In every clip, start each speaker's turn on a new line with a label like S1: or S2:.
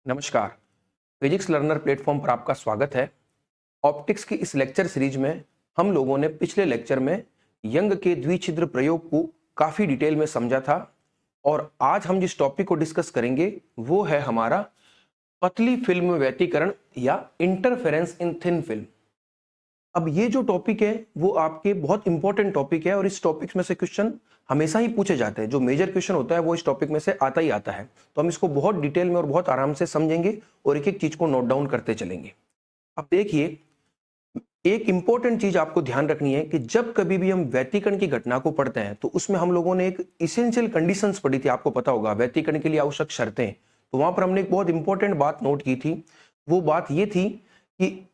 S1: नमस्कार। Physics learner platform पर आपका स्वागत है। ऑप्टिक्स की इस लेक्चर सीरीज में हम लोगों ने पिछले लेक्चर में यंग के द्विछिद्र प्रयोग को काफी डिटेल में समझा था और आज हम जिस टॉपिक को डिस्कस करेंगे वो है हमारा पतली फिल्म में व्यतिकरण या इंटरफेरेंस इन थिन फिल्म। अब ये जो टॉपिक है वो आपके बहुत इंपॉर्टेंट टॉपिक है और इस टॉपिक में से क्वेश्चन हमेशा ही पूछे जाते हैं। जो मेजर क्वेश्चन होता है वो इस टॉपिक में से आता ही आता है, तो हम इसको बहुत डिटेल में और बहुत आराम से समझेंगे और एक एक चीज को नोट डाउन करते चलेंगे। अब देखिए, एक इंपॉर्टेंट चीज आपको ध्यान रखनी है कि जब कभी भी हम व्यतिकरण की घटना को पढ़ते हैं तो उसमें हम लोगों ने एक इसेंशियल कंडीशंस पढ़ी थी। आपको पता होगा व्यतिकरण के लिए आवश्यक शर्तें, तो वहां पर हमने एक बहुत इंपॉर्टेंट बात नोट की थी। वो बात ये थी कि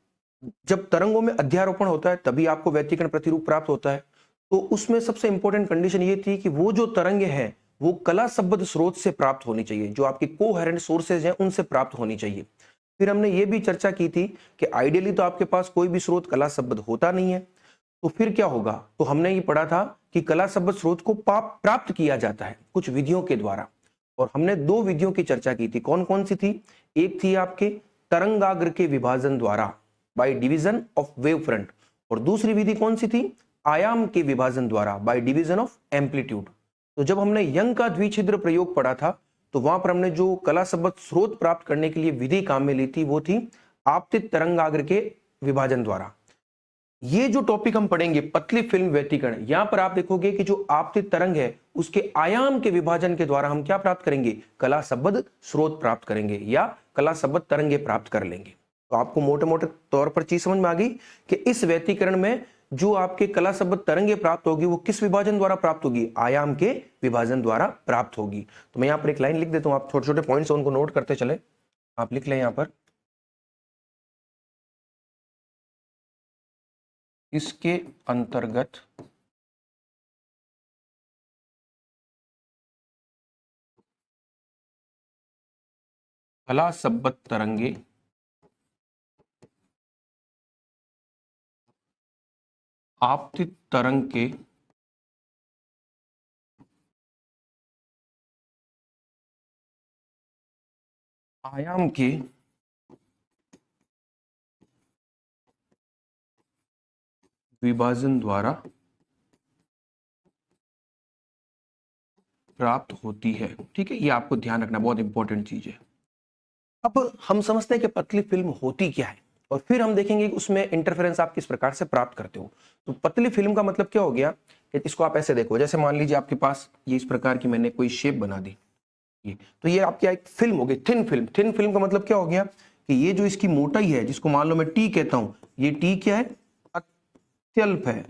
S1: जब तरंगों में अध्यारोपण होता है तभी आपको व्यतिकरण प्रतिरूप प्राप्त होता है। तो उसमें सबसे इंपॉर्टेंट कंडीशन ये थी कि वो जो तरंगे हैं वो कला संबद्ध स्रोत से प्राप्त होनी चाहिए, जो आपकी कोहेरेंट सोर्सेज हैं उनसे प्राप्त होनी चाहिए। फिर हमने ये भी चर्चा की थी कि आइडियली तो आपके पास कोई भी स्रोत कला संबद्ध होता नहीं है, तो फिर क्या होगा। तो हमने ये पढ़ा था कि कला संबद्ध स्रोत को प्राप्त किया जाता है कुछ विधियों के द्वारा, और हमने दो विधियों की चर्चा की थी। कौन कौन सी थी? एक थी आपके तरंगाग्र के विभाजन द्वारा, by division of wave front, और दूसरी विधि कौन सी थी? आयाम के विभाजन द्वारा, बाय डिवीजन ऑफ एम्पलीट्यूड। तो जब हमने यंग का द्विछिद्र प्रयोग पढ़ा था तो वहां पर हमने जो कला संबद्ध स्रोत प्राप्त करने के लिए विधि काम में ली थी वो थी आपतित तरंगाग्र के विभाजन द्वारा। ये जो टॉपिक हम पढ़ेंगे पतली फिल्म व्यतिकरण, यहां पर आप देखोगे कि जो आपतित तरंग है उसके आयाम के विभाजन के द्वारा हम क्या प्राप्त करेंगे? कला संबद्ध स्रोत प्राप्त करेंगे या कला संबद्ध तरंगे प्राप्त कर लेंगे। तो आपको मोटे मोटे तौर पर चीज समझ में आ गई कि इस व्यतिकरण में जो आपके कला संबद्ध तरंगे प्राप्त होगी वो किस विभाजन द्वारा प्राप्त होगी? आयाम के विभाजन द्वारा प्राप्त होगी। तो मैं यहां पर एक लाइन लिख देता हूं, आप छोटे छोटे पॉइंट्स उनको नोट करते चले। आप लिख लें यहां पर, इसके अंतर्गत कला संबद्ध तरंगे आपतित तरंग के आयाम के विभाजन द्वारा प्राप्त होती है। ठीक है, ये आपको ध्यान रखना, बहुत इंपॉर्टेंट चीज है। अब हम समझते हैं कि पतली फिल्म होती क्या है और फिर हम देखेंगे कि उसमें इंटरफेरेंस आप किस प्रकार से प्राप्त करते हो। तो पतली फिल्म का मतलब क्या हो गया कि इसको आप ऐसे देखो, जैसे मान लीजिए आपके पास ये इस प्रकार की मैंने कोई शेप बना दी, ये तो ये आपकी एक फिल्म हो गई, थिन फिल्म। थिन फिल्म का मतलब क्या हो गया कि ये जो इसकी मोटाई है, जिसको मान लो मैं टी कहता हूं, ये टी क्या है? अत्यल्प है,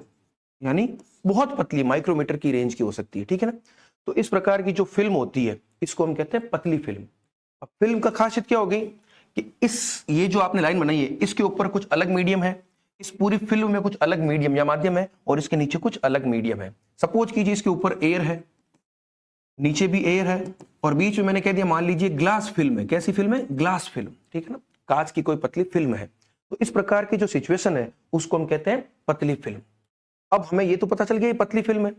S1: यानी बहुत पतली, माइक्रोमीटर की रेंज की हो सकती है। ठीक है ना? तो इस प्रकार की जो फिल्म होती है इसको हम कहते हैं पतली फिल्म। अब फिल्म का खासियत क्या हो गई कि ये जो आपने लाइन बनाई है इसके ऊपर कुछ अलग मीडियम है, इस पूरी फिल्म में कुछ अलग मीडियम या माध्यम है और इसके नीचे कुछ अलग मीडियम है। सपोज कीजिए इसके ऊपर एयर है, नीचे भी एयर है और बीच में मैंने कह दिया मान लीजिए ग्लास फिल्म है। कैसी फिल्म है? Glass film. ठीक है ना? कांच की कोई पतली फिल्म है। तो इस प्रकार की जो सिचुएशन है उसको हम कहते हैं पतली फिल्म। अब हमें ये तो पता चल गया ये पतली फिल्म है।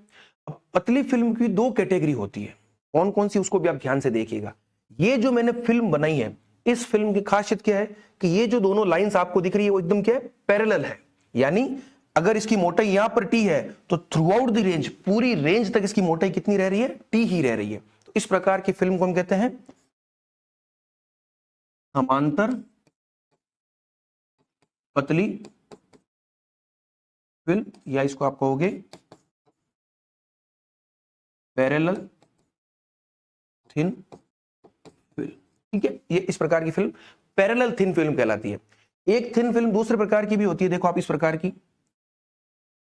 S1: अब पतली फिल्म की दो कैटेगरी होती है, कौन कौन सी उसको भी आप ध्यान से देखिएगा। ये जो मैंने फिल्म बनाई है, इस फिल्म की खासियत क्या है कि ये जो दोनों लाइंस आपको दिख रही है वो एकदम क्या है? पैरेलल है। यानी अगर इसकी मोटाई यहां पर टी है तो थ्रू आउट द रेंज, पूरी रेंज तक इसकी मोटाई कितनी रह रही है? टी ही रह रही है। तो इस प्रकार की फिल्म को हम कहते हैं समांतर पतली फिल्म, या इसको आप कहोगे पैरेलल थिन फिल्म। ठीक है, ये इस प्रकार की फिल्म पैरेलल थिन फिल्म कहलाती है। एक थिन फिल्म दूसरे प्रकार की भी होती है, देखो आप इस प्रकार की,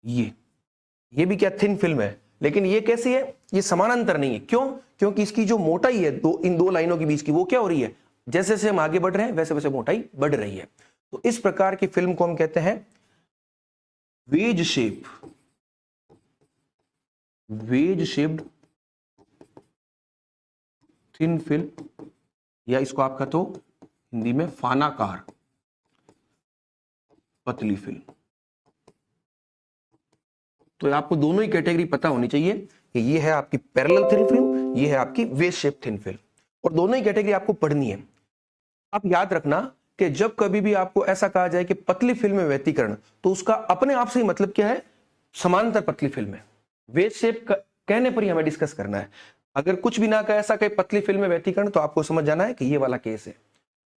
S1: ये भी क्या थिन फिल्म है, लेकिन ये कैसी है? ये समानांतर नहीं है। क्यों? क्योंकि इसकी जो मोटाई है इन दो लाइनों के बीच की, वो क्या हो रही है? जैसे जैसे हम आगे बढ़ रहे हैं वैसे वैसे मोटाई बढ़ रही है। तो इस प्रकार की फिल्म को हम कहते हैं veg shape, wedge shaped thin film, या इसको आप कहते हो हिंदी में फानाकार पतली फिल्म। तो आपको दोनों ही कैटेगरी पता होनी चाहिए कि ये है आपकी पैरेलल थिन फिल्म, ये है आपकी वेज शेप थिन फिल्म, और दोनों ही कैटेगरी आपको पढ़नी है। आप याद रखना कि जब कभी भी आपको ऐसा कहा जाए कि पतली फिल्म में व्यतिकरण, तो उसका अपने आप से ही मतलब क्या है, समांतर पतली फिल्म है। वेव शेप कहने पर ही हमें डिस्कस करना है। अगर कुछ भी ना कहे ऐसा कहे पतली फिल्म में व्यतिकरण, तो आपको समझ जाना है कि ये वाला केस है।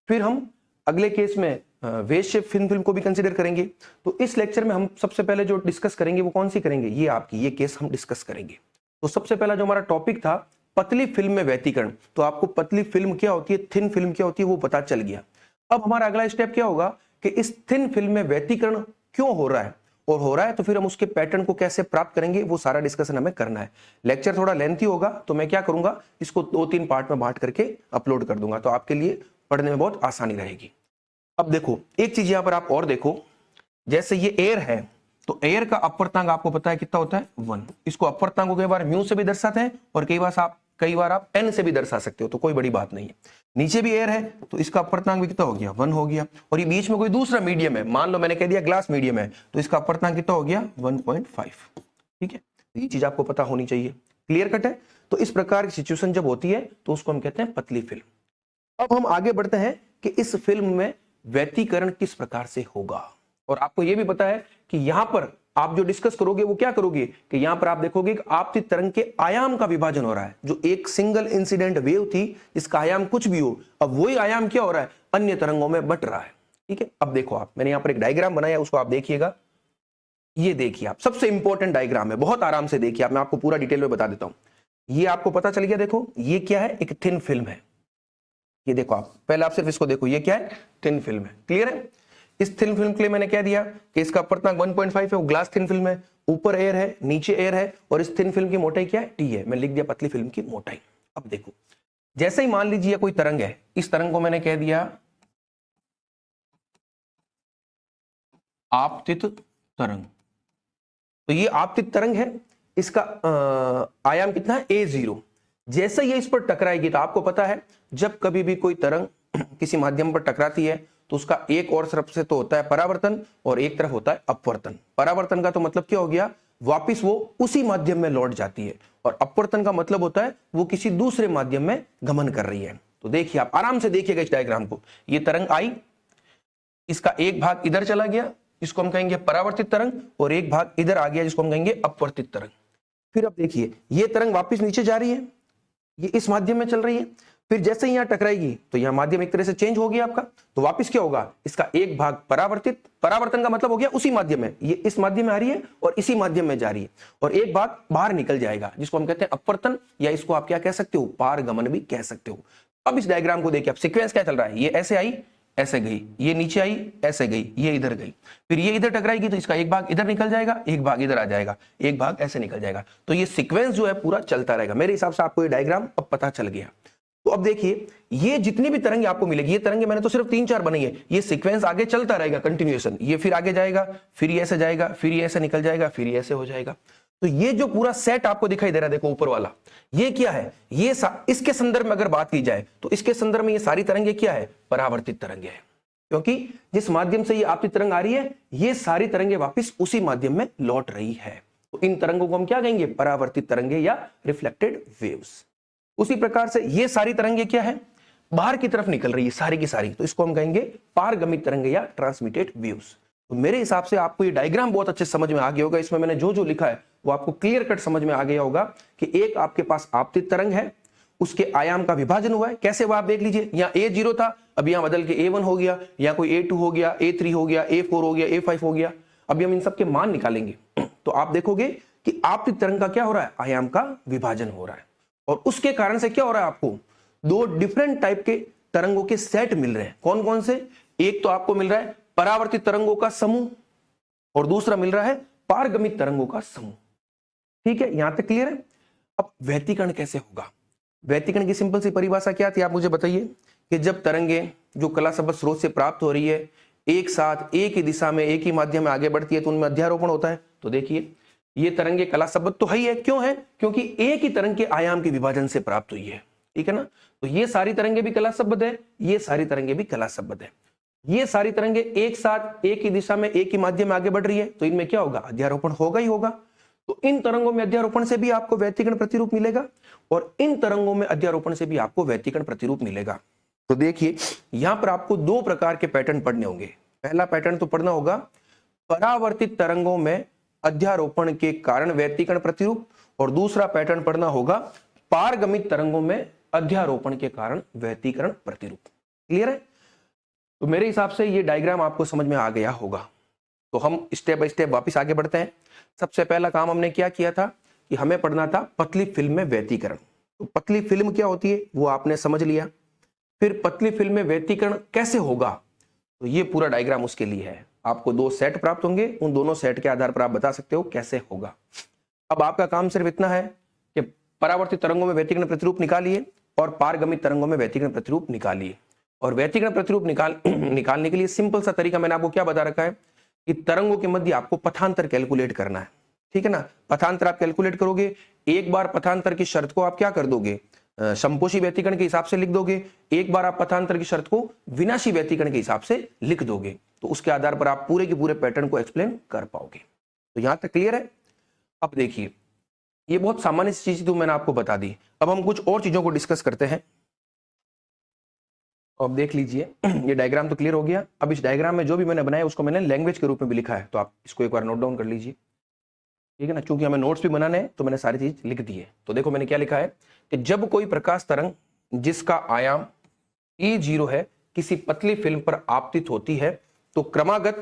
S1: फिर हम अगले केस में वेव शेप फिल्म को भी कंसीडर करेंगे। तो इस लेक्चर में हम सबसे पहले जो डिस्कस करेंगे वो कौन सी करेंगे, ये आपकी ये केस हम डिस्कस करेंगे। तो सबसे पहला जो हमारा टॉपिक था पतली फिल्म में व्यतिकरण, तो आपको पतली फिल्म क्या होती है, थिन फिल्म क्या होती है, वो पता चल गया। अब हमारा अगला स्टेप क्या होगा कि इस थिन फिल्म में व्यतिकरण क्यों हो रहा है, और हो रहा है तो फिर हम उसके पैटर्न को कैसे प्राप्त करेंगे, वो सारा डिस्कशन हमें करना है। लेक्चर थोड़ा लेंथी होगा, तो मैं क्या करूंगा, इसको 2-3 पार्ट में बांट करके अपलोड कर दूंगा, तो आपके लिए पढ़ने में बहुत आसानी रहेगी। अब देखो एक चीज यहां पर आप और देखो, जैसे ये एयर है, तो एयर का अपवर्तांक आपको पता है कितना होता है, 1। इसको अपवर्तांक को कई बार म्यू से भी दर्शाते हैं और कई बार आप एन से भी दर्शा सकते हो, तो कोई बड़ी बात नहीं है। नीचे भी एयर है तो इसका अपवर्तांक भी कितना हो गया, 1 हो गया। और ये बीच में कोई दूसरा मीडियम है, मान लो मैंने कह दिया ग्लास मीडियम है, तो इसका अपवर्तांक कितना हो गया, 1.5। ठीक है, ये चीज आपको पता होनी चाहिए। क्लियर कट है। तो इस प्रकार की सिचुएशन जब होती है तो उसको हम कहते हैं पतली फिल्म। अब हम आगे बढ़ते हैं कि इस फिल्म में व्यतिकरण किस प्रकार से होगा। और आपको यह भी पता है कि यहां पर आप जो डिस्कस करोगे वो क्या करोगे कि यहां पर आप देखोगे कि आपतित तरंग के आयाम का विभाजन हो रहा है। जो एक सिंगल इंसिडेंट वेव थी जिसका आयाम कुछ भी हो, अब वही आयाम क्या हो रहा है, अन्य तरंगों में बट रहा है। ठीक है, अब देखो आप, मैंने यहां पर एक डायग्राम बनाया, उसको आप देखिएगा। ये देखिए आप, सबसे इंपॉर्टेंट डायग्राम है, बहुत आराम से देखिए आप, मैं आपको पूरा डिटेल में बता देता हूं। ये आपको पता चल गया, देखो ये क्या है, एक थिन फिल्म है। ये देखो आप, पहले आप सिर्फ इसको देखो, ये क्या है, थिन फिल्म है। क्लियर है। इस थिन फिल्म के लिए मैंने क्या दिया कि इसका अपवर्तनांक 1.5 है, वो ग्लास थिन फिल्म है, ऊपर एयर है नीचे एयर है, और इस थिन फिल्म की मोटाई क्या है, टी है। मैं लिख दिया पतली फिल्म की मोटाई। अब देखो, जैसे ही मान लीजिए कोई तरंग है, इस तरंग को मैंने कह दिया आपतित तरंग। तो ये आपतित तरंग है, इसका आयाम कितना है, a0। जैसे ये इस पर टकराएगी, तो आपको पता है जब कभी भी कोई तरंग किसी माध्यम पर टकराती है तो उसका एक और तरफ से तो होता है परावर्तन और एक तरफ होता है अपवर्तन। परावर्तन का तो मतलब क्या हो गया, वापिस वो उसी माध्यम में लौट जाती है, और अपवर्तन का मतलब होता है वो किसी दूसरे माध्यम में गमन कर रही है। तो देखिए आप आराम से देखिएगा इस डायग्राम को, ये तरंग आई, इसका एक भाग इधर चला गया, इसको हम कहेंगे परावर्तित तरंग, और एक भाग इधर आ गया जिसको हम कहेंगे अपवर्तित तरंग। फिर अब देखिए ये तरंग वापस नीचे जा रही है, ये इस माध्यम में चल रही है, फिर जैसे ही यहां टकराएगी तो यहां माध्यम एक तरह से चेंज हो गया आपका, तो वापस क्या होगा, इसका एक भाग परावर्तित, परावर्तन का मतलब हो गया उसी माध्यम में, ये इस माध्यम में आ रही है और इसी माध्यम में जा रही है, और एक भाग बाहर निकल जाएगा जिसको हम कहते हैं अपवर्तन, या इसको आप क्या कह सकते हो, पारगमन भी कह सकते हो। अब इस डायग्राम को देखिए आप, सीक्वेंस क्या चल रहा है, ये ऐसे आई ऐसे गई, ये नीचे आई ऐसे गई, ये इधर गई, फिर ये इधर टकराएगी तो इसका एक भाग इधर निकल जाएगा, एक भाग इधर आ जाएगा, एक भाग ऐसे निकल जाएगा। तो ये सीक्वेंस जो है पूरा चलता रहेगा। मेरे हिसाब से आपको ये डायग्राम अब पता चल गया। तो अब देखिए ये जितनी भी तरंगे आपको मिलेगी, ये तरंगे मैंने तो सिर्फ 3-4 बनाई है, ये सीक्वेंस आगे चलता रहेगा, कंटिन्यूएशन, ये फिर आगे जाएगा, फिर ये ऐसे जाएगा, फिर ये ऐसे निकल जाएगा, फिर ये ऐसे हो जाएगा। तो ये जो पूरा सेट आपको दिखाई दे रहा है, देखो ऊपर वाला, ये क्या है, ये इसके संदर्भ में अगर बात की जाए तो इसके संदर्भ में ये सारी तरंगे क्या है, परावर्तित तरंगे है, क्योंकि जिस माध्यम से ये आपतित तरंग आ रही है, ये सारी तरंगे वापस उसी माध्यम में लौट रही है। तो इन तरंगों को हम क्या कहेंगे, परावर्तित तरंगे या रिफ्लेक्टेड वेव्स। उसी प्रकार से ये सारी तरंगे क्या है, बाहर की तरफ निकल रही है सारी की सारी, तो इसको हम कहेंगे पारगमित तरंगे या ट्रांसमिटेड वेव्स। तो मेरे हिसाब से आपको ये डायग्राम बहुत अच्छे समझ में आ गया होगा। इसमें मैंने जो जो लिखा है वो आपको क्लियर कट समझ में आ गया होगा कि एक आपके पास आपतित तरंग है, उसके आयाम का विभाजन हुआ है, कैसे हुआ आप देख लीजिए, यहाँ a0 था, अब यहाँ बदल के a1 हो गया, यहाँ कोई a2 हो गया, a3 हो गया, a4 हो गया, a5 हो गया। अभी हम इन सब के मान निकालेंगे तो आप देखोगे कि आपतित तरंग का क्या हो रहा है, आयाम का विभाजन हो रहा है, और उसके कारण से क्या हो रहा है, आपको दो डिफरेंट टाइप के तरंगों के सेट मिल रहे हैं। कौन कौन से, एक तो आपको मिल रहा है परावर्तित तरंगों का समूह, और दूसरा मिल रहा है पारगमित तरंगों का समूह। ठीक है, यहां तक क्लियर है। अब व्यतिकरण कैसे होगा, व्यतिकरण की सिंपल सी परिभाषा क्या थी, आप मुझे बताइए कि जब तरंगे जो कला शब्द स्रोत से प्राप्त हो रही है एक साथ एक ही दिशा में एक ही माध्यम में आगे बढ़ती है तो उनमें अध्यारोपण होता है। तो देखिए ये तरंगे कला शब्द तो है ही है, क्यों है, क्योंकि एक ही तरंग के आयाम के विभाजन से प्राप्त हुई है। ठीक है ना, तो ये सारी तरंगे भी कला शब्द है, ये सारी तरंगे भी कला शब्द है। ये सारी तरंगे एक साथ एक ही दिशा में एक ही माध्यम में आगे बढ़ रही है तो इनमें क्या होगा, अध्यारोपण होगा ही होगा। तो इन तरंगों में अध्यारोपण से भी आपको व्यतिकरण प्रतिरूप मिलेगा, और इन तरंगों में अध्यारोपण से भी आपको व्यतिकरण प्रतिरूप मिलेगा। तो देखिए यहां पर आपको दो प्रकार के पैटर्न पढ़ने होंगे। पहला पैटर्न तो पढ़ना होगा परावर्तित तरंगों में अध्यारोपण के कारण व्यतिकरण प्रतिरूप, और दूसरा पैटर्न पढ़ना होगा पारगमित तरंगों में अध्यारोपण के कारण व्यतिकरण प्रतिरूप। क्लियर है? तो मेरे हिसाब से ये डायग्राम आपको समझ में आ गया होगा। तो हम स्टेप बाय स्टेप वापस आगे बढ़ते हैं। सबसे पहला काम हमने क्या किया था कि हमें पढ़ना था पतली फिल्म में व्यतिकरण। तो पतली फिल्म क्या होती है वो आपने समझ लिया। फिर पतली फिल्म में व्यतिकरण कैसे होगा, तो ये पूरा डायग्राम उसके लिए है। आपको दो सेट प्राप्त होंगे, उन दोनों सेट के आधार पर आप बता सकते हो कैसे होगा। अब आपका काम सिर्फ इतना है कि परावर्तित तरंगों में व्यतिकरण प्रतिरूप निकालिए और पारगमित तरंगों में व्यतिकरण प्रतिरूप निकालिए। और व्यतिकरण प्रतिरूप निकालने के लिए सिंपल सा तरीका मैंने आपको क्या बता रखा है कि तरंगों के मध्य आपको पथांतर कैलकुलेट करना है। ठीक है ना? पथांतर आप कैलकुलेट करोगे, एक बार पथांतर की शर्त को आप क्या कर दोगे, समपोषी व्यतिकरण के हिसाब से लिख दोगे, एक बार आप पथांतर की शर्त को विनाशी व्यतिकरण के हिसाब से लिख दोगे। तो उसके आधार पर आप पूरे के पूरे पैटर्न को एक्सप्लेन कर पाओगे। तो यहां तक क्लियर है? अब देखिए ये बहुत सामान्य चीज तो मैंने आपको बता दी। अब हम कुछ और चीजों को डिस्कस करते हैं। अब देख लीजिए ये डायग्राम तो क्लियर हो गया। अब इस डायग्राम में जो भी मैंने बनाया उसको मैंने लैंग्वेज के रूप में भी लिखा है, तो आप इसको एक बार नोट डाउन कर लीजिए। ठीक है ना? क्योंकि हमें नोट्स भी बनाने हैं तो मैंने सारी चीज लिख दी है। तो देखो मैंने क्या लिखा है कि जब कोई प्रकाश तरंग जिसका आयाम E0 है किसी पतली फिल्म पर आपतित होती है तो क्रमागत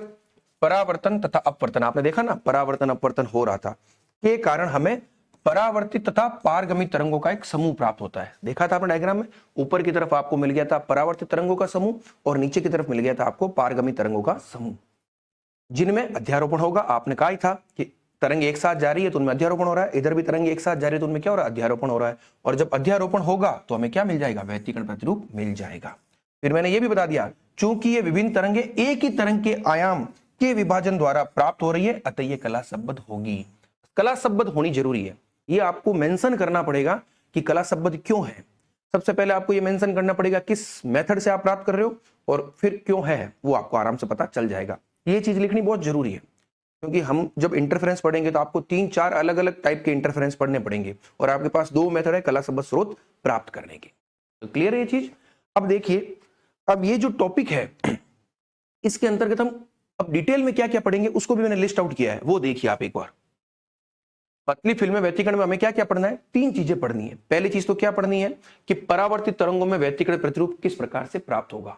S1: परावर्तन तथा अपवर्तन, आपने देखा ना परावर्तन अपवर्तन हो रहा था, के कारण हमें परावर्तित तथा पारगमित तरंगों का एक समूह प्राप्त होता है। देखा था आपने डायग्राम में, ऊपर की तरफ आपको मिल गया था परावर्तित तरंगों का समूह और नीचे की तरफ मिल गया था आपको पारगमित तरंगों का समूह, जिनमें अध्यारोपण होगा। आपने कहा ही था कि तरंग एक साथ जा रही है तो उनमें अध्यारोपण हो रहा है, इधर भी तरंग एक साथ जा रही है तो उनमें क्या हो रहा है, अध्यारोपण हो रहा है। और जब अध्यारोपण होगा तो हमें क्या मिल जाएगा, व्यतिकरण प्रतिरूप मिल जाएगा। फिर मैंने ये भी बता दिया चूंकि ये विभिन्न तरंगे एक ही तरंग के आयाम के विभाजन द्वारा प्राप्त हो रही है अतः ये कला संबद्ध होगी। कला संबद्ध होनी जरूरी है, ये आपको मेंशन करना पड़ेगा कि कला संबद्ध क्यों है। सबसे पहले आपको ये मेंशन करना पड़ेगा किस मेथड से आप प्राप्त कर रहे हो और फिर क्यों है वो आपको आराम से पता चल जाएगा। ये चीज लिखनी बहुत जरूरी है क्योंकि हम जब इंटरफेरेंस पढ़ेंगे तो आपको 3-4 अलग अलग टाइप के इंटरफेरेंस पढ़ने पड़ेंगे और आपके पास 2 मेथड है कला संबद्ध स्रोत प्राप्त करने के। तो क्लियर है ये चीज? अब देखिए अब ये जो टॉपिक है इसके अंतर्गत हम अब डिटेल में क्या क्या पढ़ेंगे उसको भी मैंने लिस्ट आउट किया है, वो देखिए आप एक बार। पतली फिल्म में व्यतिकरण में हमें क्या क्या पढ़ना है, 3 चीजें पढ़नी है। पहली चीज तो क्या पढ़नी है कि परावर्तित तरंगों में व्यतिकरण प्रतिरूप किस प्रकार से प्राप्त होगा।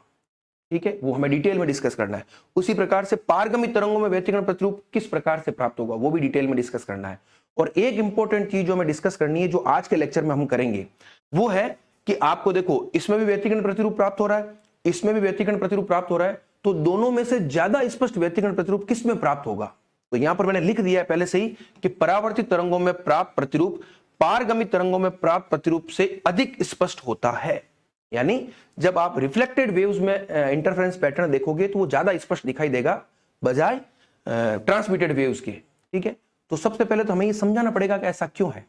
S1: ठीक है, वो हमें डिटेल में डिस्कस करना है। उसी प्रकार से पारगमित तरंगों में व्यतिकरण प्रतिरूप किस प्रकार से प्राप्त होगा वो भी डिटेल में डिस्कस करना है। और एक इंपॉर्टेंट चीज जो हमें डिस्कस करनी है जो आज के लेक्चर में हम करेंगे वो है कि आपको देखो इसमें भी व्यतिकरण प्रतिरूप प्राप्त हो रहा है, इसमें भी व्यतिकरण प्रतिरूप प्राप्त हो रहा है, तो दोनों में से ज्यादा स्पष्ट व्यतिकरण प्रतिरूप किस में प्राप्त होगा। तो यहां पर मैंने लिख दिया है पहले से ही कि परावर्तित तरंगों में प्राप्त प्रतिरूप पारगमित तरंगों में प्राप्त प्रतिरूप से अधिक स्पष्ट होता है। यानी जब आप रिफ्लेक्टेड वेव्स में इंटरफेरेंस पैटर्न देखोगे तो वो ज्यादा स्पष्ट दिखाई देगा बजाय ट्रांसमिटेड वेव्स के। ठीक है, तो सबसे पहले तो हमें ये समझाना पड़ेगा कि ऐसा क्यों है।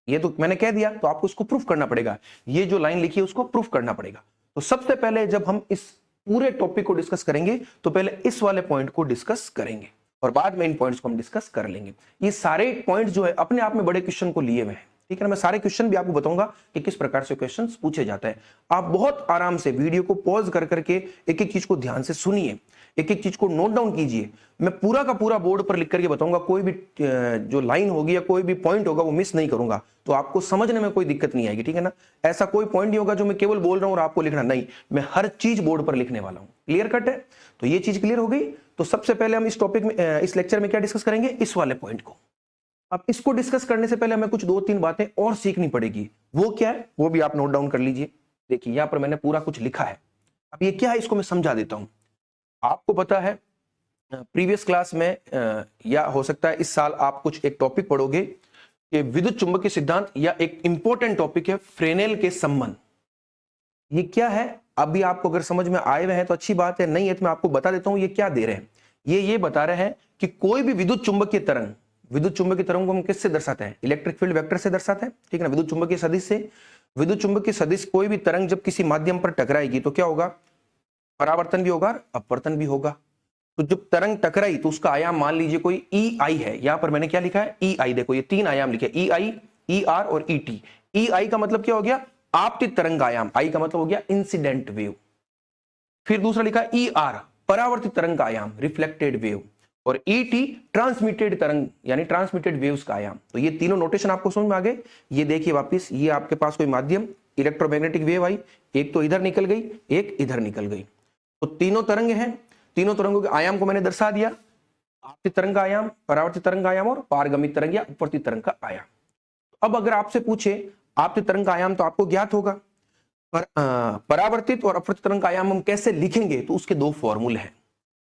S1: ये तो मैंने कह दिया तो आपको इसको प्रूफ करना पड़ेगा, ये जो लाइन लिखी है उसको प्रूफ करना पड़ेगा। तो सबसे पहले जब हम इस पूरे टॉपिक को डिस्कस करेंगे तो पहले इस वाले पॉइंट को डिस्कस करेंगे और बाद में इन पॉइंट्स को हम डिस्कस कर लेंगे। ये सारे पॉइंट्स जो है अपने आप में बड़े क्वेश्चन को लिए हुए हैं। ठीक है ना, मैं सारे क्वेश्चन भी आपको बताऊंगा कि किस प्रकार से क्वेश्चंस पूछे जाते हैं। आप बहुत आराम से वीडियो को पॉज कर करके एक एक चीज को ध्यान से सुनिए, एक एक चीज को नोट डाउन कीजिए। मैं पूरा का पूरा बोर्ड पर लिख करके बताऊंगा, कोई भी जो लाइन होगी या कोई भी पॉइंट होगा वो मिस नहीं करूंगा, तो आपको समझने में कोई दिक्कत नहीं आएगी। ठीक है ना, ऐसा कोई पॉइंट नहीं होगा जो मैं केवल बोल रहा हूं और आपको लिखना नहीं, मैं हर चीज बोर्ड पर लिखने वाला हूं। क्लियर कट है? तो ये चीज क्लियर हो गई। तो सबसे पहले हम इस टॉपिक में इस लेक्चर में क्या डिस्कस करेंगे, इस वाले पॉइंट को। अब इसको डिस्कस करने से पहले हमें कुछ 2-3 बातें और सीखनी पड़ेगी। वो क्या है वो भी आप नोट डाउन कर लीजिए। देखिए यहां पर मैंने पूरा कुछ लिखा है। अब ये क्या है इसको मैं समझा देता हूं। आपको पता है प्रीवियस क्लास में या हो सकता है इस साल आप कुछ एक टॉपिक पढ़ोगे कि विद्युत चुंबकीय सिद्धांत, या एक इंपॉर्टेंट टॉपिक है फ्रेनेल के संबंध। ये क्या है अभी आपको अगर समझ में आए हुए हैं तो अच्छी बात है, नहीं है तो मैं आपको बता देता हूं ये क्या दे रहे हैं। ये बता रहे हैं कि कोई भी विद्युत चुंबकीय तरंग, विद्युत चुंबकीय तरंग को हम किससे दर्शाते हैं, इलेक्ट्रिक फील्ड वेक्टर से दर्शाते हैं। ठीक है ना, विद्युत चुंबकीय सदिश से। विद्युत चुंबकीय सदिश कोई भी तरंग जब किसी माध्यम पर टकराएगी तो क्या होगा, परावर्तन भी होगा अपवर्तन भी होगा। तो जब तरंग टकराई तो उसका आयाम मान लीजिए कोई EI है, यहां पर मैंने क्या लिखा है EI, देखो ये 3 आयाम लिखे EI, ER और ET। EI का मतलब क्या हो गया, आपतित तरंग आयाम, आई का मतलब हो गया इंसिडेंट वेव। फिर दूसरा लिखा ई आर, परावर्तित तरंग का आयाम, रिफ्लेक्टेड वेव। और ई टी, ट्रांसमिटेड तरंग यानी ट्रांसमिटेड वेव्स का आयाम। तो ये तीनों नोटेशन आपको समझ में आ गए। ये देखिए वापस, ये आपके पास कोई माध्यम, इलेक्ट्रोमैग्नेटिक वेव आई, एक तो इधर निकल गई, एक इधर निकल गई। तो तीनों तरंग हैं, तीनों तरंगों के आयाम को मैंने दर्शा दिया, आपतित तरंग का आयाम, परावर्तित तरंग का आयाम और पारगमित तरंग या अपवर्तित तरंग का आयाम। अब अगर आपसे पूछे आपतित तरंग का आयाम तो आपको ज्ञात होगा, पर परावर्तित और अपवर्तित तरंग का आयाम हम कैसे लिखेंगे, तो उसके दो फॉर्मूले हैं।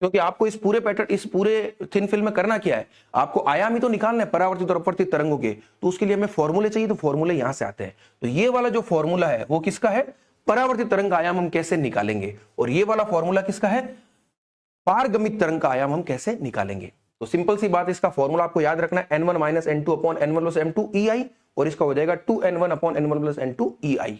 S1: क्योंकि आपको इस पूरे पैटर्न, इस पूरे थिन फिल्म में करना क्या है, आपको आयाम ही तो निकालना है परावर्तित और अपवर्तित तरंगों के। तो उसके लिए हमें फॉर्मूले चाहिए, तो फॉर्मूले यहां से आते हैं। तो ये वाला जो फॉर्मूला है वो किसका है, परावर्तित तरंग का आयाम हम कैसे निकालेंगे, और ये वाला फॉर्मूला किसका है, पारगमित तरंग का आयाम हम कैसे निकालेंगे। तो सिंपल सी बात, इसका फॉर्मूला आपको याद रखना है, n1 minus n2 upon n1 plus m2 ei, और इसका हो जाएगा 2n1 upon n1 plus n2 ei।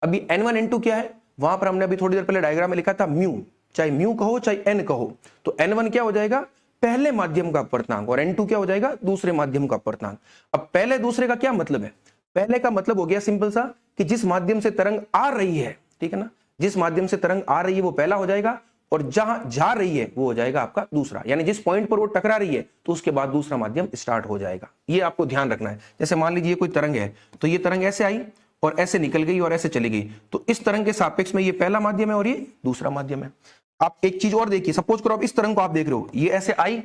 S1: अभी n1 n2 क्या है, वहां पर हमने अभी थोड़ी देर पहले डायग्राम में लिखा था म्यू, चाहे म्यू कहो चाहे n कहो। तो n1 क्या हो जाएगा, पहले माध्यम का अपवर्तनांक, और n2 क्या हो जाएगा, दूसरे माध्यम का अपवर्तनांक। अब पहले दूसरे का क्या मतलब है, पहले का मतलब हो गया सिंपल सा कि जिस माध्यम से तरंग आ रही है, ठीक है ना, जिस माध्यम से तरंग आ रही है वो पहला हो जाएगा, और जहां जा रही है वो हो जाएगा आपका दूसरा। यानी जिस पॉइंट पर वो टकरा रही है तो उसके बाद दूसरा माध्यम स्टार्ट हो जाएगा। ये आपको ध्यान रखना है। जैसे मान लीजिए कोई तरंग है, तो ये तरंग ऐसे आई और ऐसे निकल गई और ऐसे चली गई, तो इस तरंग के सापेक्ष में ये पहला माध्यम है और ये दूसरा माध्यम है। आप एक चीज और देखिए, सपोज करो आप इस तरंग को आप देख रहे हो, ये ऐसे आई,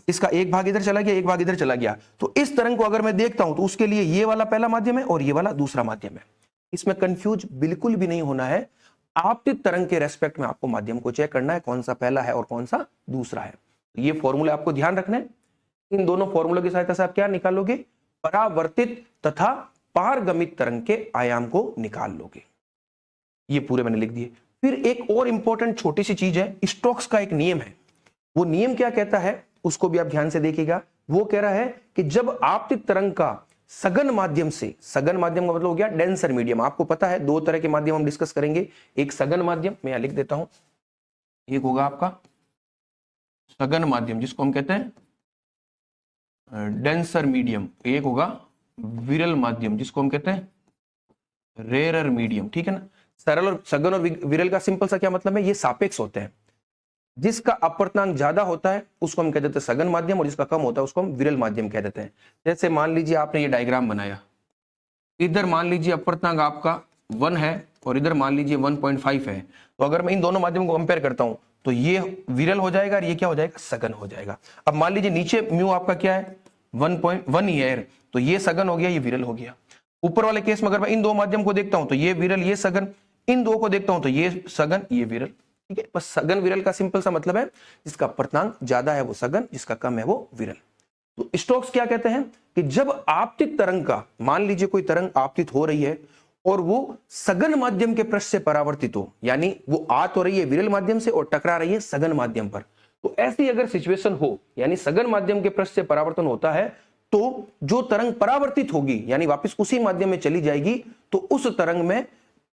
S1: इसका एक भाग इधर चला गया, एक भाग इधर चला गया, तो इस तरंग को अगर मैं देखता हूं तो उसके लिए ये वाला पहला माध्यम है और ये वाला दूसरा माध्यम है। इसमें कंफ्यूज बिल्कुल भी नहीं होना है। आपतित तरंग के रेस्पेक्ट में आपको माध्यम को चेक करना है, कौन सा पहला है और कौन सा दूसरा है। ये फॉर्मूले आपको ध्यान रखना है। इन दोनों फॉर्मूलों की सहायता से आप क्या निकाल लोगे, परावर्तित तथा पारगमित तरंग के आयाम को निकाल लोगे। ये पूरे मैंने लिख दिए। फिर एक और इंपॉर्टेंट छोटी सी चीज है, स्टोक्स का एक नियम है। वो नियम क्या कहता है उसको भी आप ध्यान से देखिएगा। वो कह रहा है कि जब आपतित तरंग का सघन माध्यम से, सघन माध्यम का मतलब हो गया डेंसर मीडियम, आपको पता है दो तरह के माध्यम हम डिस्कस करेंगे, एक सघन माध्यम, मैं यहां लिख देता हूं, एक होगा आपका सघन माध्यम जिसको हम कहते हैं डेंसर मीडियम, एक होगा विरल माध्यम जिसको हम कहते हैं रेरर मीडियम, ठीक है ना। सरल और सघन और विरल का सिंपल सा क्या मतलब है, ये सापेक्ष होते हैं। जिसका अपवर्तनांक ज्यादा होता है उसको हम कह देते हैं सघन माध्यम, और जिसका कम होता है उसको हम विरल माध्यम कह देते हैं। जैसे मान लीजिए आपने ये डायग्राम बनाया, इधर मान लीजिए अपवर्तनांक आपका 1 है और इधर मान लीजिए 1.5 है, तो अगर मैं इन दोनों माध्यम को कंपेयर करता हूं तो ये विरल हो जाएगा और ये क्या हो जाएगा, सघन हो जाएगा। अब मान लीजिए नीचे म्यू आपका क्या है 1.1 ही है, तो ये सघन हो गया, ये विरल हो गया। ऊपर वाले केस में अगर मैं इन दो माध्यम को देखता हूं तो ये विरल ये सघन, इन दो को देखता हूं तो ये सघन ये विरल, ठीक है। बस सघन विरल का सिंपल सा मतलब है जिसका अपवर्तनांक ज्यादा है वो सघन, जिसका कम है वो विरल। तो स्टोक्स क्या कहते हैं कि जब आपतित तरंग का, मान लीजिए कोई तरंग आपतित हो रही है और वो सघन माध्यम के पृष्ठ से परावर्तित हो, यानी वो आ तो रही है विरल माध्यम से और टकरा रही है सघन माध्यम पर, तो ऐसी अगर सिचुएशन हो, यानी सघन माध्यम के पृष्ठ से परावर्तन होता है, तो जो तरंग परावर्तित होगी यानी वापस उसी माध्यम में चली जाएगी, तो उस तरंग में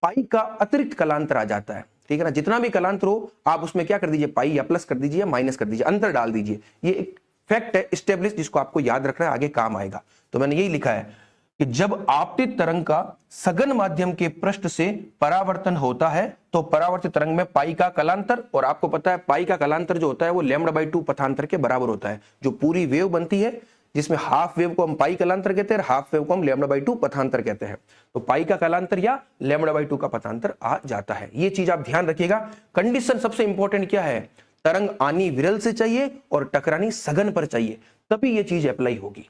S1: पाई का अतिरिक्त कलांतर आ जाता है, ठीक है ना। जितना भी कलांतर हो आप उसमें क्या कर दीजिए, पाई या प्लस कर दीजिए या माइनस कर दीजिए, अंतर डाल दीजिए। ये एक फैक्ट है स्टेब्लिश, जिसको आपको याद रखना है, आगे काम आएगा। तो मैंने यही लिखा है कि जब आपतित तरंग का सघन माध्यम के पृष्ठ से परावर्तन होता है तो परावर्तित तरंग में पाई का कलांतर, और आपको पता है पाई का कलांतर जो होता है वो λ/2 पथांतर के बराबर होता है। जो पूरी वेव बनती है जिसमें हाफ वेव को हम पाई कलांतर कहते हैं, हाफ वेव को हम λ/2 पथांतर कहते हैं, तो पाई का कलांतर या λ/2 का पथांतर आ जाता है। ये चीज आप ध्यान रखिएगा। कंडीशन सबसे इंपॉर्टेंट क्या है, तरंग आनी विरल से चाहिए और टकरानी सघन पर चाहिए, तभी ये चीज अप्लाई होगी।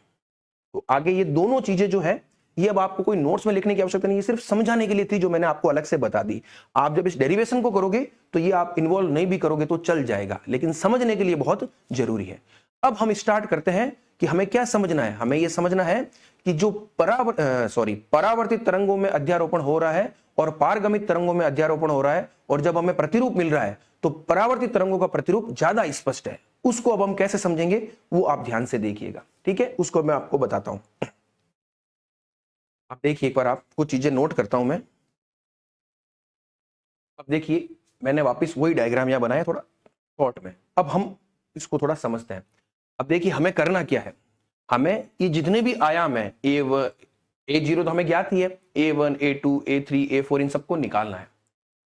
S1: तो आगे ये दोनों चीजें जो है ये अब आपको कोई नोट्स में लिखने की आवश्यकता नहीं है, सिर्फ समझाने के लिए थी जो मैंने आपको अलग से बता दी। आप जब इस डेरिवेशन को करोगे तो ये आप इन्वॉल्व नहीं भी करोगे तो चल जाएगा, लेकिन समझने के लिए बहुत जरूरी है। अब हम स्टार्ट करते हैं कि हमें क्या समझना है। हमें यह समझना है कि जो परावर्तित तरंगों में अध्यारोपण हो रहा है और पारगमित तरंगों में अध्यारोपण हो रहा है, और जब हमें प्रतिरूप मिल रहा है तो परावर्तित तरंगों का प्रतिरूप ज्यादा स्पष्ट है। उसको अब हम कैसे समझेंगे वो आप ध्यान से देखिएगा, ठीक है। उसको मैं आपको बताता हूं। आप देखिए, एक बार आपको चीजें नोट करता हूं मैं। अब देखिए मैंने वापस वही डायग्राम यहां बनाया थोड़ा शॉर्ट में। अब हम इसको थोड़ा समझते हैं। अब देखिए हमें करना क्या है, हमें ये जितने भी आयाम है A0 तो हमें ज्ञात ही है, A1, A2, A3, A4 इन सबको निकालना है।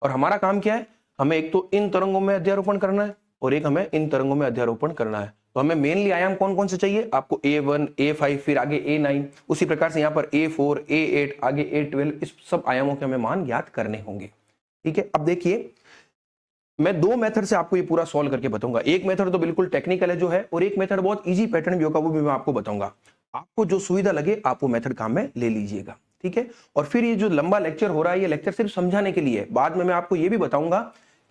S1: और हमारा काम क्या है, हमें एक तो इन तरंगों में अध्यारोपण करना है और एक हमें इन तरंगों में अध्यारोपण करना है। तो हमें मेनली आयाम कौन कौन से चाहिए, आपको A1, A5, फिर आगे A9, उसी प्रकार से यहाँ पर A4, A8, आगे A12, इस सब आयामों के हमें मान ज्ञात करने होंगे। ठीक है, अब देखिए मैं दो मेथड से आपको ये पूरा सॉल्व करके बताऊंगा। एक मेथड तो बिल्कुल टेक्निकल है जो है, और एक मेथड बहुत इजी पैटर्न भी होगा, वो भी मैं आपको बताऊंगा। आपको जो सुविधा लगे आप वो मेथड काम में ले लीजिएगा। ठीक है, और फिर ये जो लंबा लेक्चर हो रहा है, ये लेक्चर सिर्फ समझाने के लिए है। बाद में मैं आपको ये भी बताऊंगा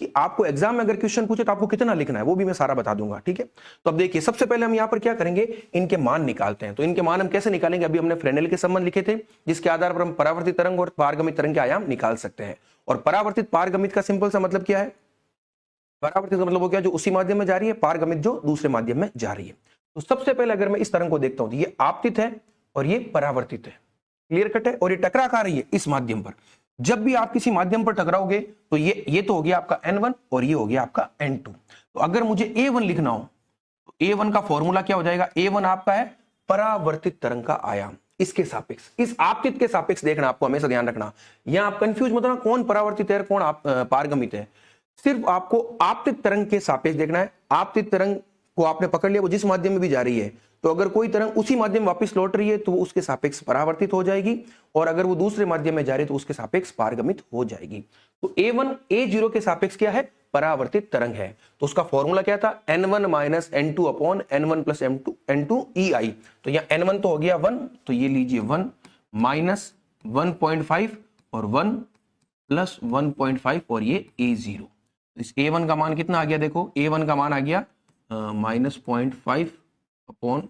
S1: कि आपको एग्जाम में अगर क्वेश्चन पूछे तो आपको कितना लिखना है, वो भी मैं सारा बता दूंगा। ठीक है, तो अब देखिए सबसे पहले हम यहाँ पर क्या करेंगे, इनके मान निकालते हैं। तो इनके मान हम कैसे निकालेंगे, अभी हमने फ्रेनेल के संबंध लिखे थे, जिसके आधार पर हम परावर्तित तरंग और पारगमित तरंग के आयाम निकाल सकते हैं। और परावर्तित पारगमित का सिंपल सा मतलब क्या है, परावर्तित का मतलब वो क्या, जो उसी माध्यम में जा रही है, पारगमित जो दूसरे माध्यम में जा रही है। तो सबसे पहले अगर मैं इस तरंग को देखता हूं तो ये आपतित है और ये परावर्तित है, क्लियर कट है, और ये टकरा खा रही है इस माध्यम पर। जब भी आप किसी माध्यम पर टकराओगे तो ये तो हो गया आपका N1 और ये हो गया आपका N2। तो अगर मुझे A1 लिखना हो तो A1 का फॉर्मूला क्या हो जाएगा, A1 आपका है परावर्तित तरंग का आयाम, इसके सापेक्ष, इस आपतित के सापेक्ष देखना, आपको हमेशा ध्यान रखना। यहां आप कंफ्यूज मत होना कौन परावर्तित है कौन पारगमित है, सिर्फ आपको आपतित तरंग के सापेक्ष देखना है। आपतित तरंग को आपने पकड़ लिया, वो जिस माध्यम में भी जा रही है, तो अगर कोई तरंग उसी माध्यम में वापस लौट रही है तो वो उसके सापेक्ष परावर्तित हो जाएगी, और अगर वो दूसरे माध्यम में जा रही है तो उसके सापेक्ष पारगमित हो जाएगी। तो A1 A0 के सापेक्ष क्या है, परावर्तित तरंग है। तो उसका फॉर्मूला क्या था, N1 minus N2 upon N1 plus N2 EI। तो यहाँ N1 तो हो गया 1, तो ये लीजिए 1 माइनस 1.5 और 1 प्लस 1.5 और ये A0। इस A1 का मान कितना आ गया, देखो A1 का मान आ गया माइनस 0.5 अपॉन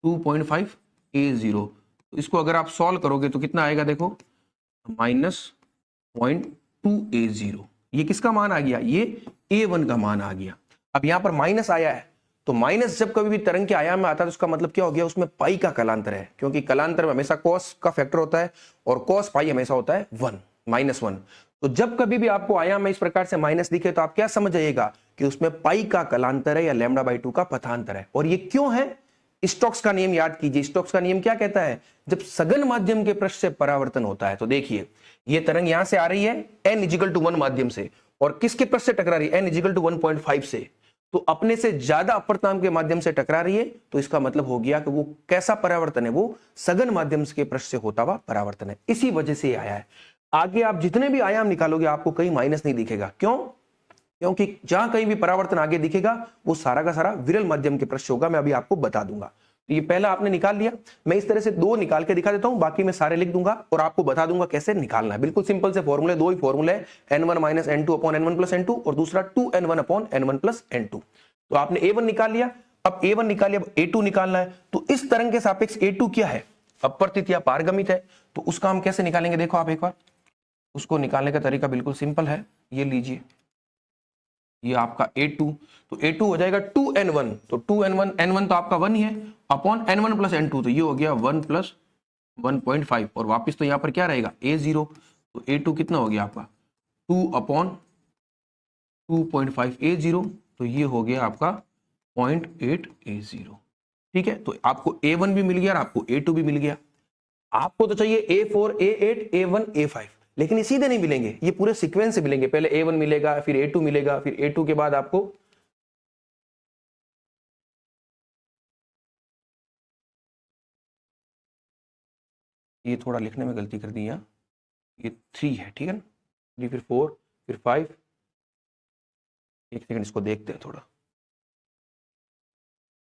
S1: 2.5 A0। तो इसको अगर आप सॉल्व करोगे तो कितना आएगा, देखो माइनस 0.2 A0। ये किसका मान आ गया, ये A1 का मान आ गया। अब यहां पर माइनस आया है, तो माइनस जब कभी भी तरंग के आयाम में आता है तो उसका मतलब क्या हो गया, उसमें पाई का कलांतर है, क्योंकि कलांतर में हमेशा कॉस का फैक्टर होता है और कॉस पाई हमेशा होता है 1 -1। तो जब कभी भी आपको आयाम में इस प्रकार से माइनस दिखे तो आप क्या समझ जाइएगा कि उसमें पाई का कलांतर है या λ/2 का पथांतर है। और ये क्यों है, स्टोक्स का नियम याद कीजिए। स्टोक्स का नियम क्या कहता है, जब सघन माध्यम के पृष्ठ से परावर्तन होता है, तो देखिए ये तरंग यहां से आ रही है n = 1 माध्यम से, और किसके पृष्ठ से टकरा रही है, n = 1.5 से, तो अपने से ज्यादा अपवर्तनांक के माध्यम से टकरा रही है। तो इसका मतलब हो गया कि वो कैसा परावर्तन है, वो सघन माध्यम के पृष्ठ से होता हुआ परावर्तन है। इसी वजह से आया है। आगे आप जितने भी आयाम निकालोगे आपको कहीं माइनस नहीं दिखेगा, क्यों, क्योंकि जहां कहीं भी परावर्तन आगे दिखेगा वो सारा का सारा विरल माध्यम के पृष्ठ होगा। मैं अभी आपको बता दूंगा। तो ये पहला आपने निकाल लिया, मैं इस तरह से दो निकाल के दिखा देता हूं, बाकी मैं सारे लिख दूंगा और आपको बता दूंगा कैसे निकालना है। बिल्कुल सिंपल से फॉर्मूले, दो ही फॉर्मूले, N1 minus N2 upon N1 plus N2 और दूसरा 2N1 upon N1 plus N2। तो आपने A1 निकाल लिया, अब A1 निकाल लिया, अब A2 निकालना है। तो इस तरंग के सापेक्ष A2 क्या है, अपवर्तित या पारगमित है। तो उसका हम कैसे निकालेंगे, देखो आप एक बार, उसको निकालने का तरीका बिल्कुल सिंपल है। ये लीजिए, ये आपका A2, तो A2 हो जाएगा 2N1, तो 2N1, N1 तो आपका 1 ही है, अपॉन N1 प्लस N2, तो ये हो गया 1 प्लस 1.5, और वापस तो यहाँ पर क्या रहेगा, A0। तो A2 कितना हो गया आपका 2 अपॉन 2.5 A0, तो ये हो गया आपका 0.8 A0। ठीक है, तो आपको A1 भी मिल गया और आपको A2 भी मिल गया। आपको तो चाहिए A4, A8, A1, A5, लेकिन ये सीधे नहीं मिलेंगे, ये पूरे सीक्वेंस से मिलेंगे। पहले A1 मिलेगा, फिर A2 मिलेगा, फिर A2 के बाद आपको ये थोड़ा लिखने में गलती कर दी है, ये 3 है, ठीक है ना, 3, फिर 4, फिर 5। एक सेकंड इसको देखते हैं, थोड़ा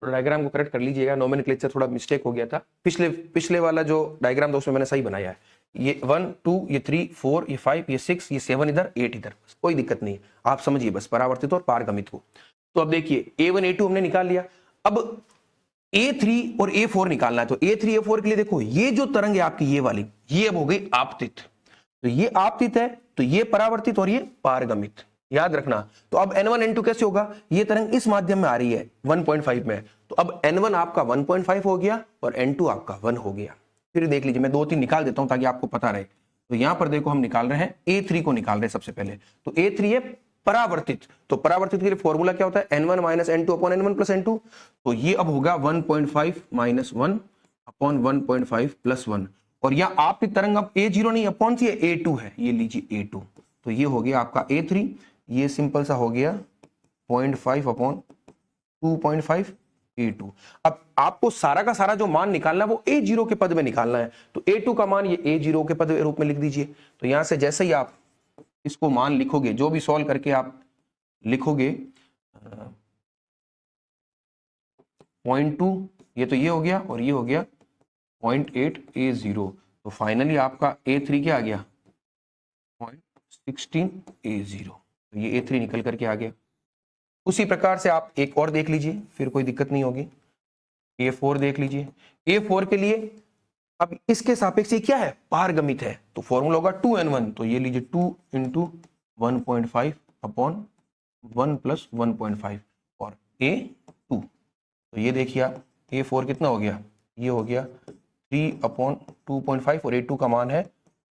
S1: डायग्राम को करेक्ट कर लीजिएगा, नोमेनक्लेचर थोड़ा मिस्टेक हो गया था। पिछले वाला जो डायग्राम था उसमें मैंने सही बनाया है। ये 1, 2, ये 3, 4, ये 5, ये 6, ये 7 इधर, 8 इधर, कोई दिक्कत नहीं है, आप समझिए बस परावर्तित और पारगमित को। तो अब देखिए A1 A2 हमने निकाल लिया, अब A3 और A4 निकालना है। तो A3 A4 के लिए देखो, ये जो तरंग है आपकी ये वाली, ये अब हो गई आपतित, तो ये आपतित है, तो ये परावर्तित और ये पारगमित, याद रखना। तो अब N1 N2 कैसे होगा, ये तरंग इस माध्यम में आ रही है 1.5 में, तो अब N1 आपका 1.5 हो गया और N2 आपका 1 हो गया। फिर देख लीजिए, मैं 2-3 निकाल देता हूं ताकि आपको पता रहे। तो यहां पर देखो हम निकाल रहे हैं A3 को निकाल रहे हैं सबसे पहले। तो A3 है परावर्तित, तो परावर्तित के लिए फॉर्मूला क्या होता है, N1 minus N2 upon N1 plus N2। तो ये अब होगा 1.5 माइनस 1 अपॉन 1.5 प्लस 1, और यहाँ आपकी तरंग अब A0 नहीं, अब कौन सी है, A2 है, ये लीजिए A2। तो ये हो गया आपका A3, ये सिंपल सा हो गया 0.5 अपॉन 2.5 A2। अब आपको सारा का सारा जो मान निकालना है वो A0 के पद में निकालना है, तो A2 का मान ये A0 के पद के रूप में लिख दीजिए। तो यहां से जैसे ही आप इसको मान लिखोगे, जो भी सॉल्व करके आप लिखोगे 0.2, ये तो ये हो गया और ये हो गया 0.8 A0। तो फाइनली आपका A3 क्या आ गया, 0.16 A0। तो ये A3 निकल करके आ गया। उसी प्रकार से आप एक और देख लीजिए, फिर कोई दिक्कत नहीं होगी। A4 देख लीजिए। A4 के लिए अब इसके सापेक्ष ये क्या है, पारगमित है, तो फॉर्मूला होगा 2n1। तो ये लीजिए 2 × 1.5 अपॉन 1 + 1.5 और A2। तो ये देखिए आप A4 कितना हो गया, ये हो गया 3/2.5 और A2 का मान है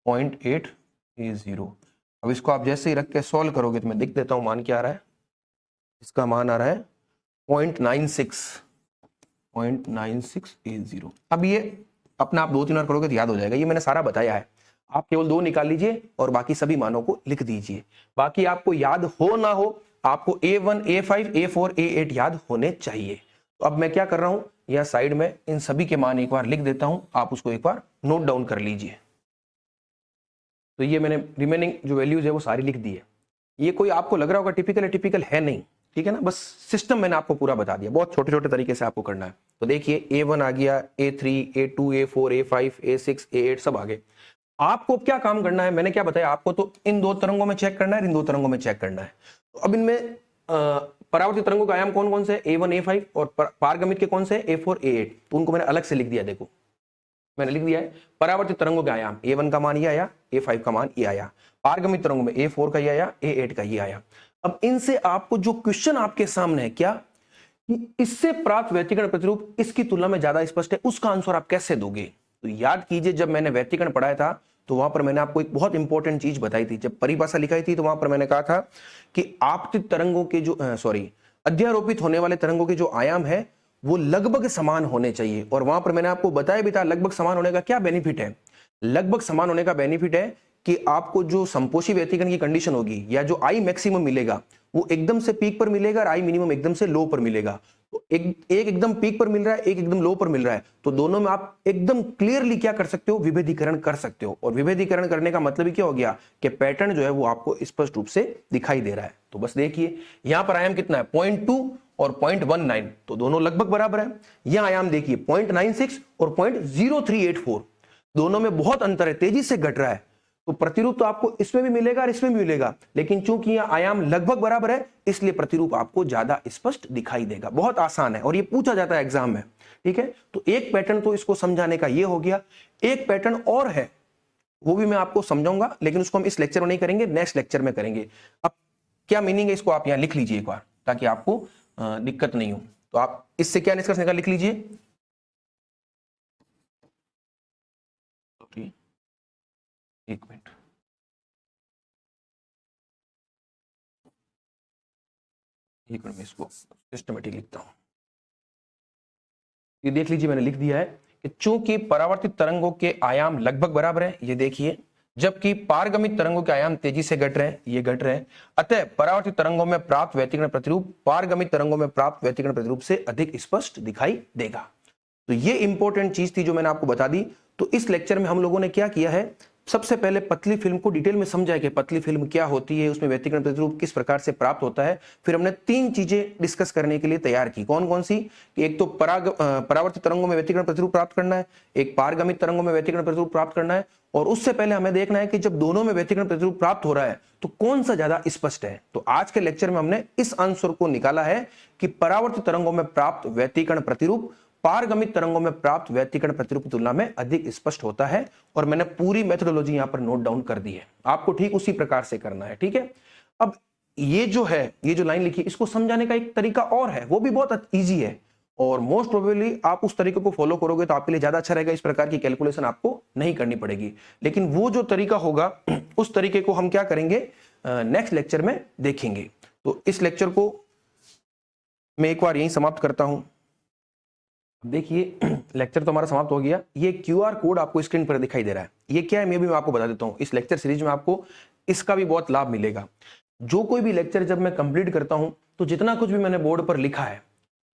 S1: 0.8 A0। अब इसको आप जैसे ही रख के सॉल्व करोगे तो मैं लिख देता हूं मान क्या आ रहा है, इसका मान आ रहा है 0.96 A0। अब ये अपना आप 2-3 बार करोगे तो याद हो जाएगा, ये मैंने सारा बताया है। आप केवल 2 निकाल लीजिए और बाकी सभी मानों को लिख दीजिए। बाकी आपको याद हो ना हो, आपको A1, A5, A4, A8 याद होने चाहिए। तो अब मैं क्या कर रहा हूं, यह साइड में इन सभी के मान एक बार लिख देता हूं, आप उसको एक बार नोट डाउन कर लीजिए। तो ये मैंने रिमेनिंग जो वैल्यूज है वो सारी लिख दी है। ये कोई आपको लग रहा होगा टिपिकल है, टिपिकल है नहीं, ठीक है ना, बस सिस्टम मैंने आपको पूरा बता दिया, बहुत छोटे छोटे तरीके से आपको करना है। तो देखिए A1 आ गया, A3, A2, A4, A5, A6, A8 सब आ गए। आपको क्या काम करना है, मैंने क्या बताया आपको, तो इन 2 तरंगों में चेक करना है, इन 2 तरंगों में चेक करना है। तो अब इनमें परावर्तित तरंगों का आयाम कौन कौन से, A1, A5 और पारगमित के कौन से, A4, A8। तो उनको मैंने अलग से लिख दिया, देखो मैंने लिख दिया है परावर्तित तरंगों के आयाम, A1 का मान ये आया, A5 का मान ये आया, पारगमित तरंगों में A4 का ये आया, A8 का ये आया। अब इनसे आपको जो क्वेश्चन आपके सामने है क्या, कि इससे प्राप्त व्यतिकरण प्रतिरूप इसकी तुलना में ज्यादा स्पष्ट है, उसका आंसर आप कैसे दोगे। तो याद कीजिए, जब मैंने व्यतिकरण पढ़ाया था तो वहां पर मैंने आपको एक बहुत इंपॉर्टेंट चीज बताई थी। जब परिभाषा लिखाई थी तो वहां पर मैंने कहा था कि आपतित तरंगों के जो अध्यारोपित होने वाले तरंगों के जो आयाम है वो लगभग समान होने चाहिए। और वहां पर मैंने आपको बताया भी था लगभग समान होने का क्या बेनिफिट है। लगभग समान होने का बेनिफिट है कि आपको जो संपोषी व्यतिकरण की कंडीशन होगी या जो आई मैक्सिमम मिलेगा वो एकदम से पीक पर मिलेगा और आई मिनिमम एकदम से लो पर मिलेगा। तो एक एकदम पीक पर मिल रहा है, एक एकदम लो पर मिल रहा है, तो दोनों में आप एकदम क्लियरली क्या कर सकते हो, विभेदीकरण कर सकते हो। और विभेदीकरण करने का मतलब ही क्या हो गया कि पैटर्न जो है वो आपको स्पष्ट रूप से दिखाई दे रहा है। तो बस देखिए यहां पर आयाम कितना है 0.2 और 0.19, तो दोनों लगभग बराबर है। यह आयाम देखिए 0.96 और 0.0384, दोनों में बहुत अंतर है, तेजी से घट रहा है। तो प्रतिरूप तो आपको इसमें भी मिलेगा और इसमें भी मिलेगा, लेकिन चूंकि यह आयाम लगभग बराबर है इसलिए प्रतिरूप आपको ज्यादा स्पष्ट दिखाई देगा। बहुत आसान है और ये पूछा जाता है एग्जाम में, ठीक है। तो एक पैटर्न तो इसको समझाने का ये हो गया। एक पैटर्न और है, वो भी मैं आपको समझाऊंगा, लेकिन उसको हम इस लेक्चर में नहीं करेंगे, नेक्स्ट लेक्चर में करेंगे। अब क्या मीनिंग है इसको आप यहां लिख लीजिए एक बार, ताकि आपको दिक्कत नहीं हो। तो आप इससे क्या निष्कर्ष निकाल, लिख लीजिए। एक मिनट, एक मिनट में इसको सिस्टमेटिक लिखता हूं। ये देख लीजिए मैंने लिख दिया है कि चूंकि परावर्तित तरंगों के आयाम लगभग बराबर है, ये देखिए, जबकि पारगमित तरंगों के आयाम तेजी से घट रहे हैं, ये घट रहे हैं, अतः परावर्तित तरंगों में प्राप्त व्यतिकरण प्रतिरूप पारगमित तरंगों में प्राप्त व्यतिकरण प्रतिरूप से अधिक स्पष्ट दिखाई देगा। तो ये इंपॉर्टेंट चीज थी जो मैंने आपको बता दी। तो इस लेक्चर में हम लोगों ने क्या किया है, सबसे पहले पतली फिल्म को डिटेल में समझा कि पतली फिल्म क्या होती है, उसमें व्यतिकरण प्रतिरूप किस प्रकार से प्राप्त होता है। फिर हमने 3 चीजें डिस्कस करने के लिए तैयार की, कौन कौन सी, कि एक तो परावर्तित तरंगों में व्यतिकरण प्रतिरूप प्राप्त करना है, एक पारगमित तरंगों में व्यतिकरण प्रतिरूप प्राप्त करना है, और उससे पहले हमें देखना है कि जब दोनों में व्यतिकरण प्रतिरूप प्राप्त हो रहा है तो कौन सा ज्यादा स्पष्ट है। तो आज के लेक्चर में हमने इस आंसर को निकाला है कि परावर्तित तरंगों में प्राप्त व्यतिकरण प्रतिरूप पारगमित तरंगों में प्राप्त व्यतिकरण प्रतिरूप की तुलना में अधिक स्पष्ट होता है। और मैंने पूरी मेथोडोलॉजी यहां पर नोट डाउन कर दी है, आपको ठीक उसी प्रकार से करना है, ठीक है। अब ये जो है, ये जो लाइन लिखी, इसको समझाने का एक तरीका और है, वो भी बहुत इजी है, और मोस्ट प्रोबेबली आप उस तरीके को फॉलो करोगे तो आपके लिए ज्यादा अच्छा रहेगा। इस प्रकार की कैलकुलेशन आपको नहीं करनी पड़ेगी, लेकिन वो जो तरीका होगा उस तरीके को हम क्या करेंगे, नेक्स्ट लेक्चर में देखेंगे। तो इस लेक्चर को मैं एक बार यहीं समाप्त करता हूं। देखिए लेक्चर तो हमारा समाप्त हो गया। ये क्यूआर कोड आपको स्क्रीन पर दिखाई दे रहा है, ये क्या है मैं आपको बता देता हूँ। इस लेक्चर सीरीज में आपको इसका भी बहुत लाभ मिलेगा। जो कोई भी लेक्चर जब मैं कंप्लीट करता हूं तो जितना कुछ भी मैंने बोर्ड पर लिखा है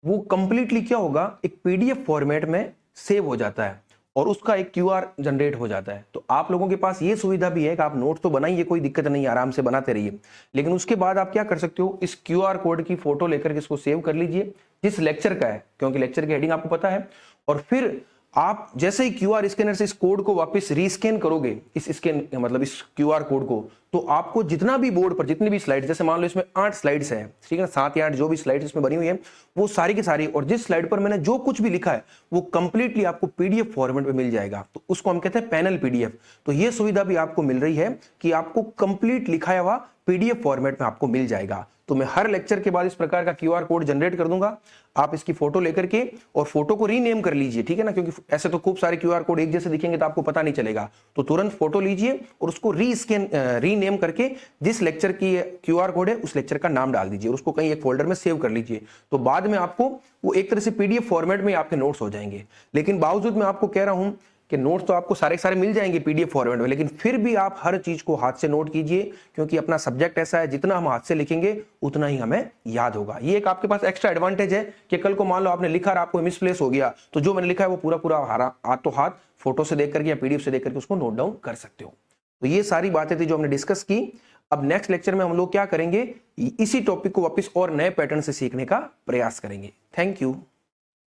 S1: वो कंप्लीटली क्या होगा, एक पीडीएफ फॉर्मेट में सेव हो जाता है और उसका एक क्यूआर जनरेट हो जाता है। तो आप लोगों के पास ये सुविधा भी है कि आप नोट तो बनाइए, कोई दिक्कत नहीं, आराम से बनाते रहिए, लेकिन उसके बाद आप क्या कर सकते हो, इस क्यूआर कोड की फोटो लेकर के इसको सेव कर लीजिए जिस लेक्चर का है, क्योंकि लेक्चर की हेडिंग आपको पता है। और फिर आप जैसे ही क्यूआर स्कैनर से इस कोड को वापस रीस्कैन करोगे, इस स्कैन मतलब इस क्यूआर कोड को, तो आपको जितना भी बोर्ड पर जितनी भी स्लाइड, जैसे मान लो इसमें 8 स्लाइड्स हैं, ठीक है, 7 या 8 जो भी स्लाइड्स इसमें बनी हुई है वो सारी की सारी, और जिस स्लाइड पर मैंने जो कुछ भी लिखा है वो कंप्लीटली आपको पीडीएफ फॉर्मेट में मिल जाएगा। तो उसको हम कहते हैं पैनल पीडीएफ। तो ये सुविधा भी आपको मिल रही है कि आपको कंप्लीट लिखाया हुआ पीडीएफ फॉर्मेट में आपको मिल जाएगा। तो मैं हर लेक्चर के बाद इस प्रकार का क्यूआर कोड जनरेट कर दूंगा, आप इसकी फोटो लेकर के और फोटो को रीनेम कर लीजिए, ठीक है ना, क्योंकि ऐसे तो खूब सारे क्यूआर कोड एक जैसे दिखेंगे तो आपको पता नहीं चलेगा। तो तुरंत फोटो लीजिए और उसको रीनेम करके जिस लेक्चर की क्यूआर कोड है उस लेक्चर का नाम डाल दीजिए और उसको कहीं एक फोल्डर में सेव कर लीजिए। तो बाद में आपको वो एक तरह से पीडीएफ फॉर्मेट में आपके नोट्स हो जाएंगे। लेकिन बावजूद मैं आपको कह रहा हूं कि नोट्स तो आपको सारे सारे मिल जाएंगे पीडीएफ फॉर्मेट में, लेकिन फिर भी आप हर चीज को हाथ से नोट कीजिए, क्योंकि अपना सब्जेक्ट ऐसा है जितना हम हाथ से लिखेंगे उतना ही हमें याद होगा। ये एक आपके पास एक्स्ट्रा एडवांटेज है कि कल को मान लो आपने लिखा और आपको मिसप्लेस हो गया, तो जो मैंने लिखा है वो पूरा पूरा हाथों हाथ फोटो से देख करके या पीडीएफ से देख करके उसको नोट डाउन कर सकते हो। तो ये सारी बातें थी जो हमने डिस्कस की। अब नेक्स्ट लेक्चर में हम लोग क्या करेंगे, इसी टॉपिक को वापस और नए पैटर्न से सीखने का प्रयास करेंगे। Thank you.